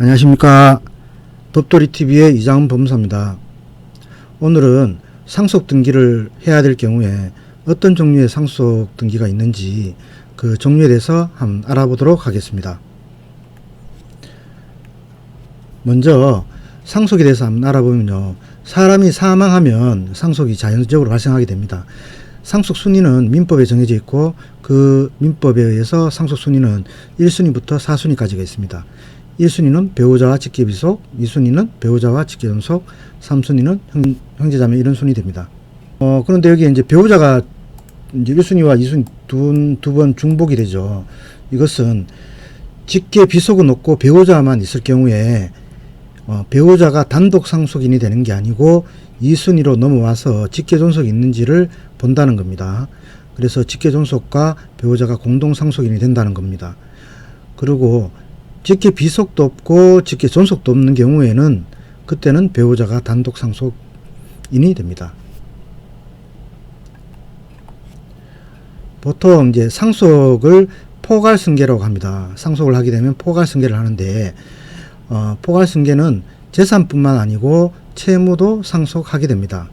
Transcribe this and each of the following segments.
안녕하십니까. 법도리TV의 이장훈 법무사입니다. 오늘은 상속 등기를 해야 될 경우에 어떤 종류의 상속 등기가 있는지 그 종류에 대해서 한번 알아보도록 하겠습니다. 먼저 상속에 대해서 한번 알아보면요. 사람이 사망하면 상속이 자연적으로 발생하게 됩니다. 상속 순위는 민법에 정해져 있고 그 민법에 의해서 상속 순위는 1순위부터 4순위까지가 있습니다. 1순위는 배우자와 직계비속, 2순위는 배우자와 직계존속, 3순위는 형제자매 이런 순위 됩니다. 그런데 여기 이제 배우자가 이제 1순위와 2순위 두 번 중복이 되죠. 이것은 직계비속은 없고 배우자만 있을 경우에 배우자가 단독 상속인이 되는 게 아니고 2순위로 넘어와서 직계존속이 있는지를 본다는 겁니다. 그래서 직계존속과 배우자가 공동 상속인이 된다는 겁니다. 그리고 직계비속도 없고 직계존속도 없는 경우에는 그때는 배우자가 단독 상속인이 됩니다. 보통 이제 상속을 포괄승계라고 합니다. 상속을 하게 되면 포괄승계를 하는데 포괄승계는 재산뿐만 아니고 채무도 상속하게 됩니다.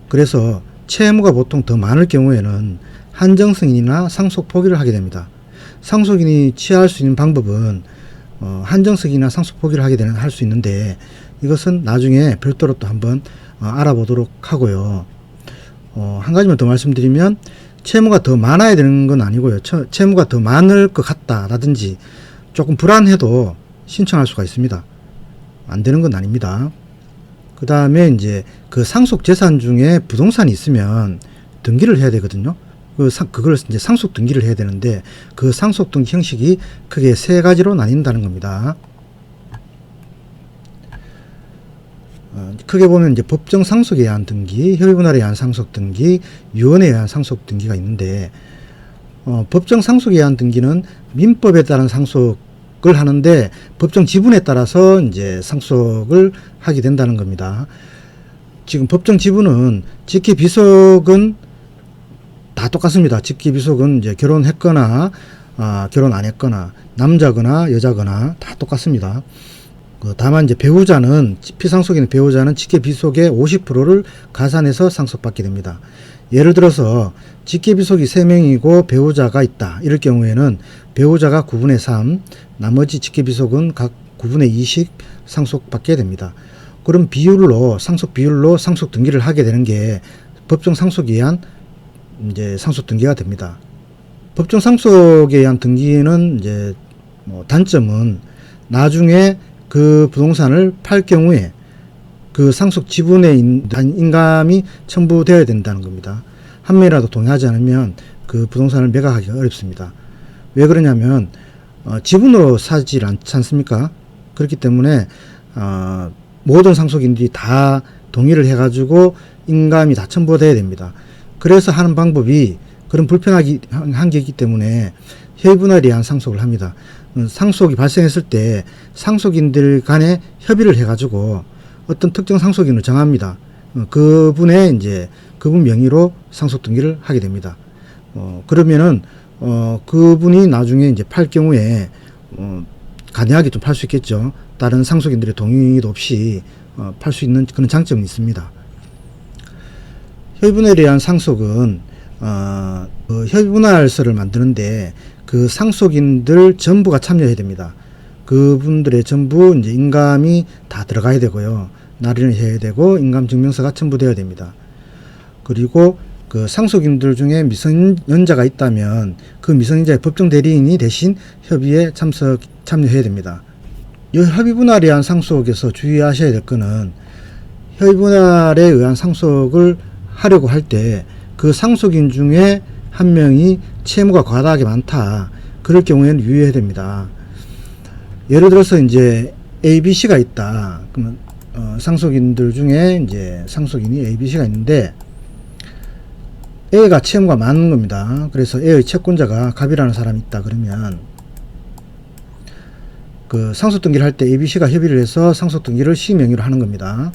그래서 채무가 보통 더 많을 경우에는 한정승인이나 상속 포기를 하게 됩니다. 상속인이 취할 수 있는 방법은 한정승인이나 상속 포기를 할 수 있는데 이것은 나중에 별도로 또 한번 알아보도록 하고요. 한 가지만 더 말씀드리면 채무가 더 많아야 되는 건 아니고요. 채무가 더 많을 것 같다라든지 조금 불안해도 신청할 수가 있습니다. 안 되는 건 아닙니다. 그 다음에 이제 그 상속 재산 중에 부동산이 있으면 등기를 해야 되거든요. 그걸 이제 상속 등기를 해야 되는데 그 상속 등기 형식이 크게 세 가지로 나뉜다는 겁니다. 크게 보면 이제 법정 상속에 의한 등기, 협의분할에 의한 상속 등기, 유언에 의한 상속 등기가 있는데 법정 상속에 의한 등기는 민법에 따른 상속을 하는데 법정 지분에 따라서 이제 상속을 하게 된다는 겁니다. 지금 법정 지분은 직계비속은 다 똑같습니다. 직계비속은 이제 결혼했거나 결혼 안 했거나 남자거나 여자거나 다 똑같습니다. 다만 이제 배우자는 피상속인 배우자는 직계비속의 50%를 가산해서 상속받게 됩니다. 예를 들어서 직계비속이 3명이고 배우자가 있다. 이럴 경우에는 배우자가 9분의 3, 나머지 직계비속은 각 9분의 2씩 상속받게 됩니다. 그럼 상속 비율로 상속 등기를 하게 되는 게 법정 상속에 의한 이제 상속 등기가 됩니다. 법정 상속에 의한 등기는 이제 단점은 나중에 그 부동산을 팔 경우에 그 상속 지분에 인감이 첨부되어야 된다는 겁니다. 한 명이라도 동의하지 않으면 그 부동산을 매각하기가 어렵습니다. 왜 그러냐면 지분으로 사지 않지 않습니까? 그렇기 때문에 모든 상속인들이 다 동의를 해가지고 인감이 다 첨부되어야 됩니다. 그래서 하는 방법이 그런 불편한 게 있기 때문에 협의분할에 의한 상속을 합니다. 상속이 발생했을 때 상속인들 간에 협의를 해가지고 어떤 특정 상속인을 정합니다. 그분 명의로 상속 등기를 하게 됩니다. 그러면은 그분이 나중에 이제 팔 경우에 간이하게 좀 팔 수 있겠죠. 다른 상속인들의 동의도 없이 팔 수 있는 그런 장점이 있습니다. 협의분할에 의한 상속은 협의분할서를 만드는데 그 상속인들 전부가 참여해야 됩니다. 그분들의 전부 이제 인감이 다 들어가야 되고요. 날인을 해야 되고 인감증명서가 첨부되어야 됩니다. 그리고 그 상속인들 중에 미성년자가 있다면 그 미성년자의 법정 대리인이 대신 협의에 참여해야 됩니다. 이 협의분할에 의한 상속에서 주의하셔야 될 것은 협의분할에 의한 상속을 하려고 할 때 그 상속인 중에 한 명이 채무가 과다하게 많다. 그럴 경우에는 유의해야 됩니다. 예를 들어서 이제 A, B, C가 있다. 그러면 상속인들 중에 이제 상속인이 A, B, C가 있는데 A가 채무가 많은 겁니다. 그래서 A의 채권자가 갑이라는 사람이 있다. 그러면 그 상속 등기를 할 때 A, B, C가 협의를 해서 상속 등기를 C 명의로 하는 겁니다.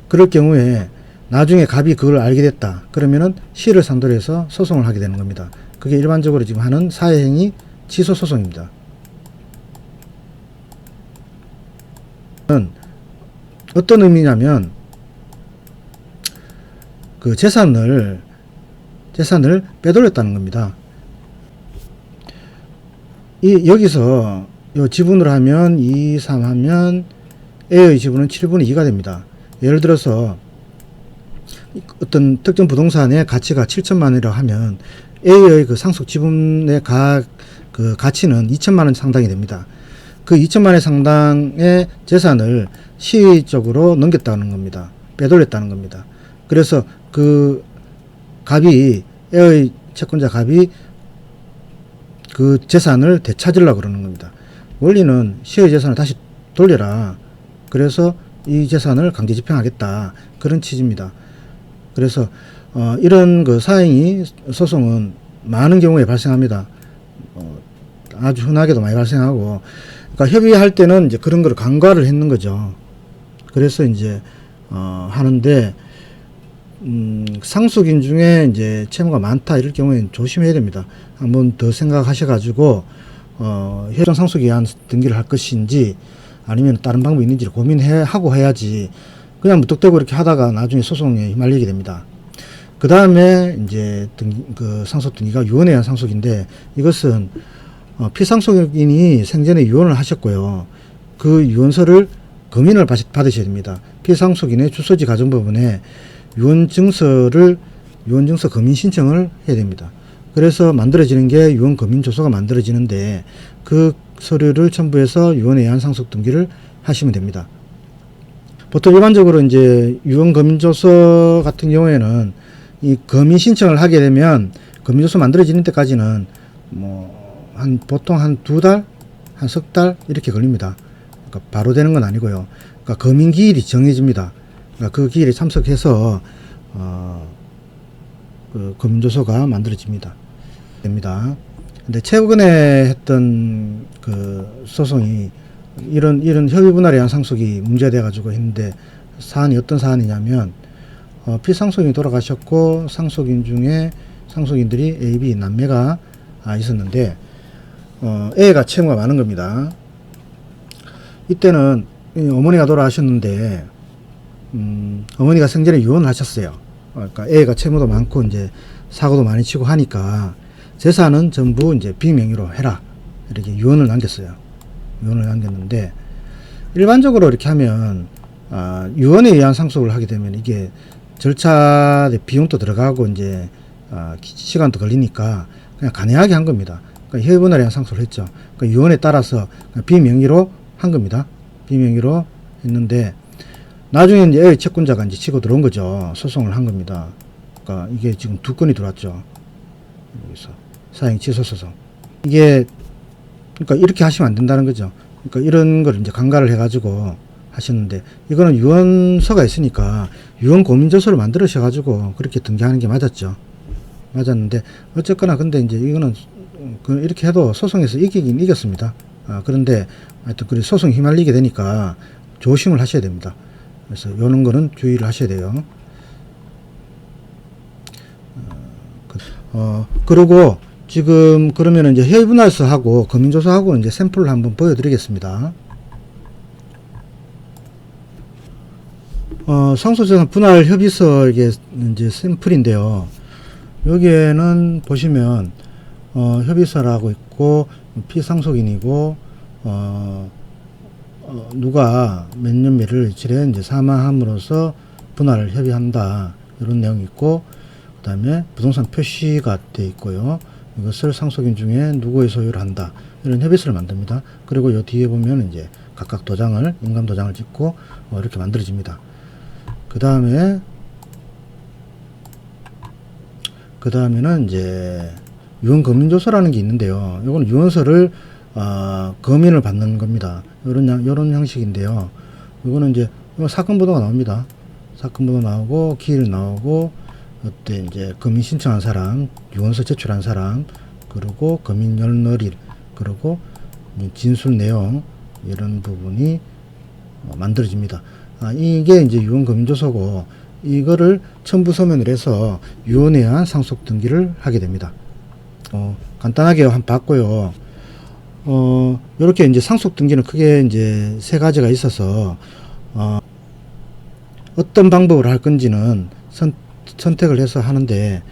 그럴 경우에 나중에 갑이 그걸 알게 됐다. 그러면은 C를 상대로 해서 소송을 하게 되는 겁니다. 그게 일반적으로 지금 하는 사회행위 취소소송입니다. 어떤 의미냐면 그 재산을 빼돌렸다는 겁니다. 여기서 요 지분으로 하면 2, 3 하면 A의 지분은 7분의 2가 됩니다. 예를 들어서 어떤 특정 부동산의 가치가 7천만 원이라고 하면 A의 그 상속 지분의 그 가치는 2천만 원 상당이 됩니다. 그 2천만 원 상당의 재산을 시적으로 넘겼다는 겁니다. 빼돌렸다는 겁니다. 그래서 그 갑이, A의 채권자 갑이 그 재산을 되찾으려고 그러는 겁니다. 원리는 시의 재산을 다시 돌려라. 그래서 이 재산을 강제 집행하겠다. 그런 취지입니다. 그래서 이런 그 사행이 소송은 많은 경우에 발생합니다. 아주 흔하게도 많이 발생하고, 그러니까 협의할 때는 이제 그런 걸 간과를 했는 거죠. 그래서 이제 하는데 상속인 중에 이제 채무가 많다 이럴 경우에는 조심해야 됩니다. 한번 더 생각하셔가지고 협정 상속이한 등기를 할 것인지 아니면 다른 방법이 있는지를 고민하고 해야지 그냥 무턱대고 이렇게 하다가 나중에 소송에 휘말리게 됩니다. 그 다음에 이제 그 상속 등기가 유언에 의한 상속인데, 이것은 피상속인이 생전에 유언을 하셨고요. 그 유언서를 검인을 받으셔야 됩니다. 피상속인의 주소지 가정법원에 유언증서 검인 신청을 해야 됩니다. 그래서 만들어지는 게 유언 검인 조서가 만들어지는데, 그 서류를 첨부해서 유언에 의한 상속 등기를 하시면 됩니다. 보통 일반적으로 이제 유언 검인 조서 같은 경우에는 이 검인 신청을 하게 되면 검인 조서 만들어지는 때까지는 보통 한 2달, 한 석 달 이렇게 걸립니다. 그러니까 바로 되는 건 아니고요. 그러니까 검인 기일이 정해집니다. 그러니까 그 기일에 참석해서 그 검인 조서가 만들어집니다. 근데 최근에 했던 그 소송이 이런 협의 분할에 의한 상속이 문제돼 가지고 했는데, 사안이 어떤 사안이냐면 피상속인이 돌아가셨고 상속인 중에 상속인들이 A, B 남매가 있었는데 A가 채무가 많은 겁니다. 이때는 어머니가 돌아가셨는데 어머니가 생전에 유언을 하셨어요. 그러니까 A가 채무도 많고 이제 사고도 많이 치고 하니까 재산은 전부 이제 비명의로 해라, 이렇게 유언을 남겼어요. 유언을 남겼는데, 일반적으로 이렇게 하면 유언에 의한 상속을 하게 되면 이게 절차 비용도 들어가고 이제 시간도 걸리니까 그냥 간이하게 한 겁니다. 그러니까 협의 분할에 의한 상속을 했죠. 그러니까 유언에 따라서 비명의로 한 겁니다. 비명의로 했는데 나중에 이제 A 채권자가 이제 치고 들어온 거죠. 소송을 한 겁니다. 그러니까 이게 지금 2건이 들어왔죠. 여기서 사행 취소 소송. 이게 그러니까 이렇게 하시면 안 된다는 거죠. 그러니까 이런 걸 이제 간과를 해가지고 하셨는데, 이거는 유언서가 있으니까 유언 고민조서를 만들으셔가지고 그렇게 등기하는 게 맞았죠. 맞았는데 어쨌거나 근데 이제 이거는 이렇게 해도 소송에서 이기긴 이겼습니다. 그런데 하여튼 그 소송에 휘말리게 되니까 조심을 하셔야 됩니다. 그래서 이런 거는 주의를 하셔야 돼요. 그리고 지금 그러면 이제 협의분할서하고 검인조서하고 이제 샘플을 한번 보여드리겠습니다. 상속재산 분할 협의서 이게 이제 샘플인데요. 여기에는 보시면 협의서라고 있고 피상속인이고 누가 몇 년 몇월 며칠에 이제 사망함으로써 분할을 협의한다, 이런 내용이 있고, 그 다음에 부동산 표시가 돼 있고요. 이것을 상속인 중에 누구의 소유를 한다, 이런 협의서를 만듭니다. 그리고 요 뒤에 보면 이제 각각 도장을, 인감 도장을 찍고 이렇게 만들어집니다. 그 다음에는 이제 유언 검인조서라는 게 있는데요. 이거는 유언서를 검인을 받는 겁니다. 요런 형식인데요. 이거는 이제 사건 번호가 나옵니다. 사건 번호 나오고 기일 나오고, 그때 이제 검인 신청한 사람, 유언서 제출한 사람, 그리고 검인 연월일, 그리고 진술 내용, 이런 부분이 만들어집니다. 이게 이제 유언 검인조서고, 이거를 첨부 서면을 해서 유언에 의한 상속 등기를 하게 됩니다. 간단하게 한번 봤고요. 요렇게 이제 상속 등기는 크게 이제 세 가지가 있어서, 어떤 방법으로 할 건지는 선택을 해서 하는데,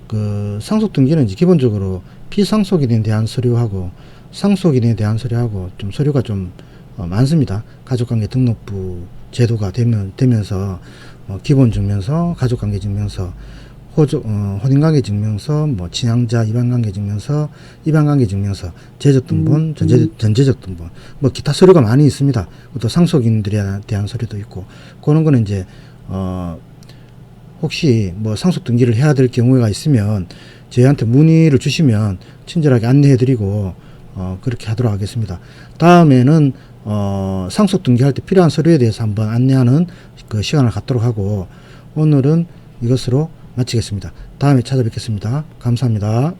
그 상속 등기는 이제 기본적으로 피상속인에 대한 서류하고 상속인에 대한 서류하고 좀 서류가 좀 많습니다. 가족관계 등록부 제도가 되면서 기본증명서, 가족관계증명서, 혼인관계증명서, 뭐 친양자 입양관계증명서, 입양관계증명서, 제적등본, 전제적등본, 뭐 기타 서류가 많이 있습니다. 또 상속인들에 대한 서류도 있고, 그런 거는 이제 혹시 뭐 상속 등기를 해야 될 경우가 있으면 저희한테 문의를 주시면 친절하게 안내해드리고 그렇게 하도록 하겠습니다. 다음에는 상속 등기할 때 필요한 서류에 대해서 한번 안내하는 그 시간을 갖도록 하고, 오늘은 이것으로 마치겠습니다. 다음에 찾아뵙겠습니다. 감사합니다.